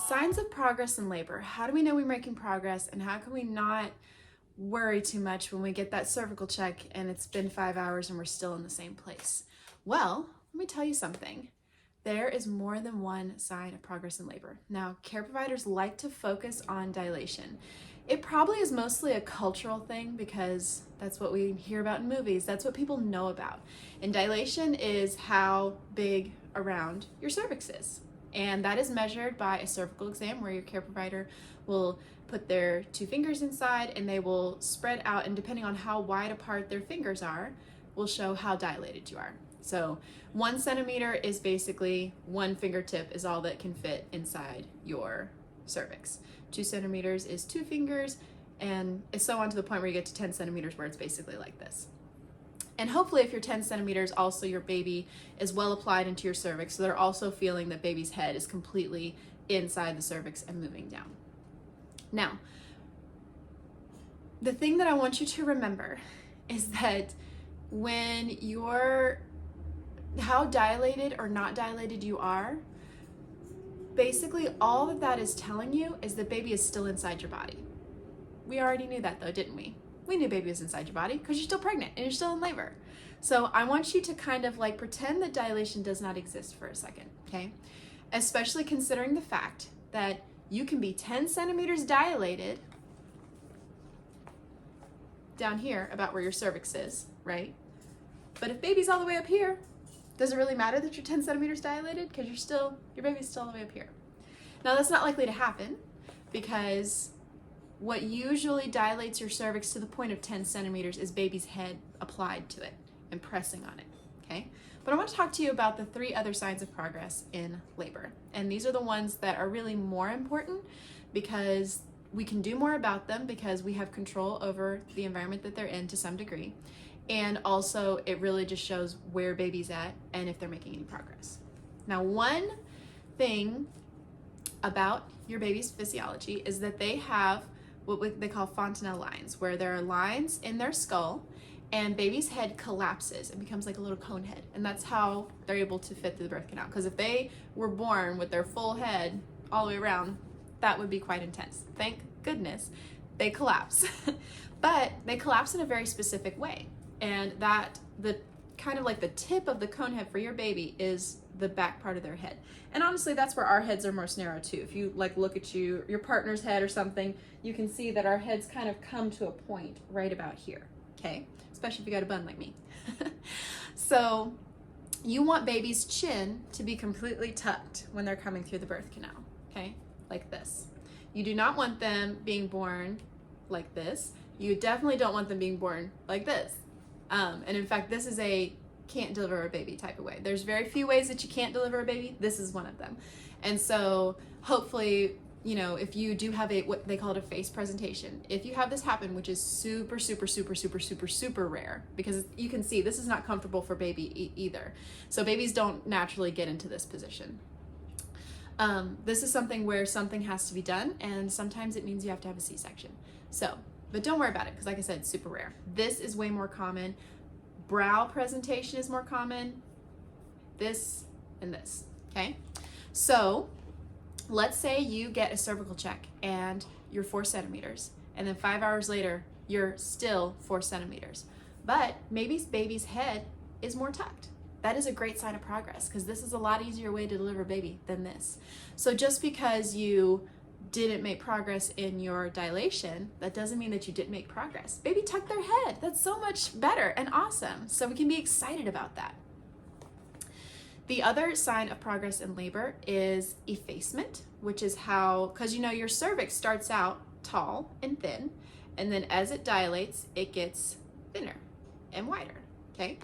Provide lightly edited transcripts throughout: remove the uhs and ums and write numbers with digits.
Signs of progress in labor. How do we know we're making progress, and how can we not worry too much when we get that cervical check and it's been 5 hours and we're still in the same place? Well, let me tell you something. There is more than one sign of progress in labor. Now, care providers like to focus on dilation. It probably is mostly a cultural thing because that's what we hear about in movies. That's what people know about. And dilation is how big around your cervix is. And that is measured by a cervical exam where your care provider will put their 2 fingers inside and they will spread out, and depending on how wide apart their fingers are, will show how dilated you are. So 1 centimeter is basically 1 fingertip is all that can fit inside your cervix. 2 centimeters is 2 fingers, and it's so on to the point where you get to 10 centimeters where it's basically like this. And hopefully if you're 10 centimeters, also your baby is well applied into your cervix, so they're also feeling that baby's head is completely inside the cervix and moving down. Now, the thing that I want you to remember is that when you're, how dilated or not dilated you are, basically all that is telling you is that baby is still inside your body. We already knew that though, didn't we? We knew baby was inside your body because you're still pregnant and you're still in labor. So I want you to kind of like pretend that dilation does not exist for a second, okay? Especially considering the fact that you can be 10 centimeters dilated down here about where your cervix is, right? But if baby's all the way up here, does it really matter that you're 10 centimeters dilated? Because your baby's still all the way up here. Now that's not likely to happen because what usually dilates your cervix to the point of 10 centimeters is baby's head applied to it and pressing on it, okay? But I want to talk to you about the 3 other signs of progress in labor. And these are the ones that are really more important because we can do more about them because we have control over the environment that they're in to some degree. And also it really just shows where baby's at and if they're making any progress. Now, one thing about your baby's physiology is that they have what they call fontanelle lines, where there are lines in their skull and baby's head collapses and becomes like a little cone head. And that's how they're able to fit through the birth canal. Because if they were born with their full head all the way around, that would be quite intense. Thank goodness they collapse. But they collapse in a very specific way. And that the kind of like the tip of the cone head for your baby is the back part of their head. And honestly, that's where our heads are most narrow too. If you like look at your partner's head or something, you can see that our heads kind of come to a point right about here, okay? Especially if you got a bun like me. So you want baby's chin to be completely tucked when they're coming through the birth canal, okay? Like this. You do not want them being born like this. You definitely don't want them being born like this. And in fact, this is a can't deliver a baby type of way. There's very few ways that you can't deliver a baby. This is one of them. And so hopefully, you know, if you do have what they call it a face presentation, if you have this happen, which is super, super, super, super, super, super rare, because you can see this is not comfortable for baby either. So babies don't naturally get into this position. This is something where something has to be done, and sometimes it means you have to have a C-section. So, but don't worry about it, because like I said, it's super rare. This is way more common. Brow presentation is more common. This and this, okay? So let's say you get a cervical check and you're 4 centimeters, and then 5 hours later, you're still 4 centimeters. But maybe baby's head is more tucked. That is a great sign of progress because this is a lot easier way to deliver a baby than this. So just because you didn't make progress in your dilation, that doesn't mean that you didn't make progress. Baby tucked their head. That's so much better and awesome. So we can be excited about that. The other sign of progress in labor is effacement, which is how, because you know your cervix starts out tall and thin, and then as it dilates, it gets thinner and wider, okay?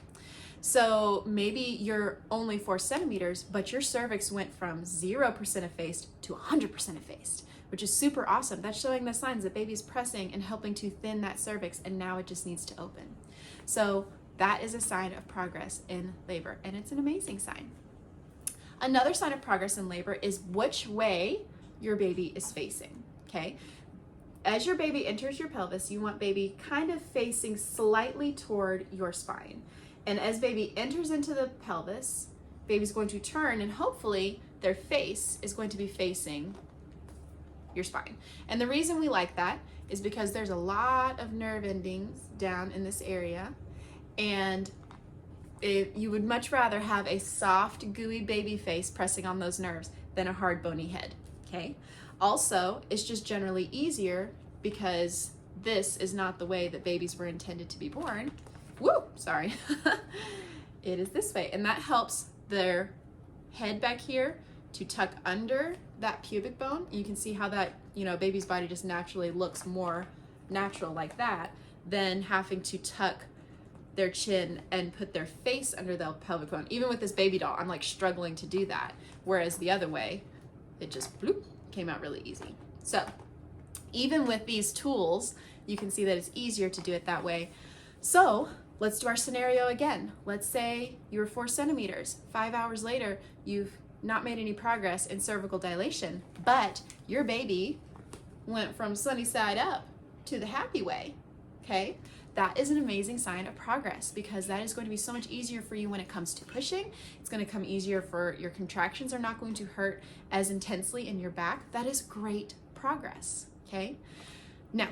So maybe you're only 4 centimeters, but your cervix went from 0% effaced to 100% effaced, which is super awesome. That's showing the signs that baby's pressing and helping to thin that cervix, and now it just needs to open. So that is a sign of progress in labor, and it's an amazing sign. Another sign of progress in labor is which way your baby is facing, okay? As your baby enters your pelvis, you want baby kind of facing slightly toward your spine. And as baby enters into the pelvis, baby's going to turn, and hopefully their face is going to be facing your spine. And the reason we like that is because there's a lot of nerve endings down in this area, and you would much rather have a soft, gooey baby face pressing on those nerves than a hard, bony head, okay? Also, it's just generally easier because this is not the way that babies were intended to be born. Woo, sorry. It is this way, and that helps their head back here to tuck under that pubic bone. You can see how that, baby's body just naturally looks more natural like that than having to tuck their chin and put their face under the pelvic bone. Even with this baby doll, I'm like struggling to do that. Whereas the other way, it just bloop, came out really easy. So even with these tools, you can see that it's easier to do it that way. So let's do our scenario again. Let's say you were 4 centimeters. 5 hours later, you've not made any progress in cervical dilation, but your baby went from sunny side up to the happy way, okay? That is an amazing sign of progress, because that is going to be so much easier for you when it comes to pushing. It's going to come easier for your contractions are not going to hurt as intensely in your back. That is great progress, okay? Now,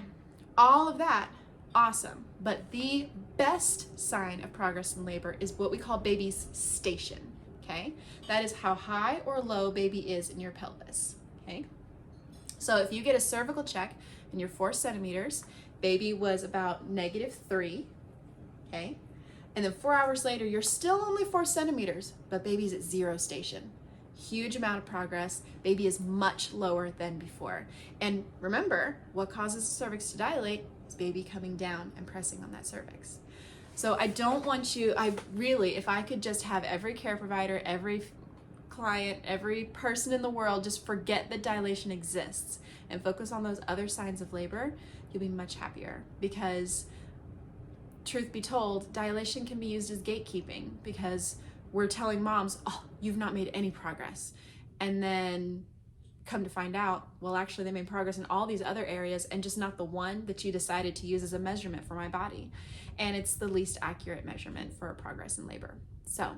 all of that, awesome, but the best sign of progress in labor is what we call baby's station, okay? That is how high or low baby is in your pelvis, okay? So if you get a cervical check and you're 4 centimeters, baby was about -3, okay? And then 4 hours later, you're still only 4 centimeters, but baby's at 0 station. Huge amount of progress. Baby is much lower than before. And remember, what causes the cervix to dilate is baby coming down and pressing on that cervix. So I don't want you, if I could just have every care provider, every client, every person in the world just forget that dilation exists and focus on those other signs of labor, you'll be much happier. Because truth be told, dilation can be used as gatekeeping, because we're telling moms, oh, you've not made any progress. And then come to find out, well, actually they made progress in all these other areas and just not the one that you decided to use as a measurement for my body. And it's the least accurate measurement for progress in labor. So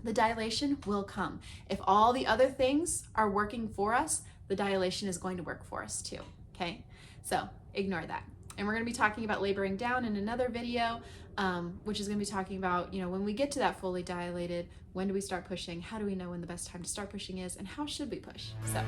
the dilation will come. If all the other things are working for us, the dilation is going to work for us too, okay? So ignore that. And we're gonna be talking about laboring down in another video, which is gonna be talking about, when we get to that fully dilated, when do we start pushing? How do we know when the best time to start pushing is? And how should we push? So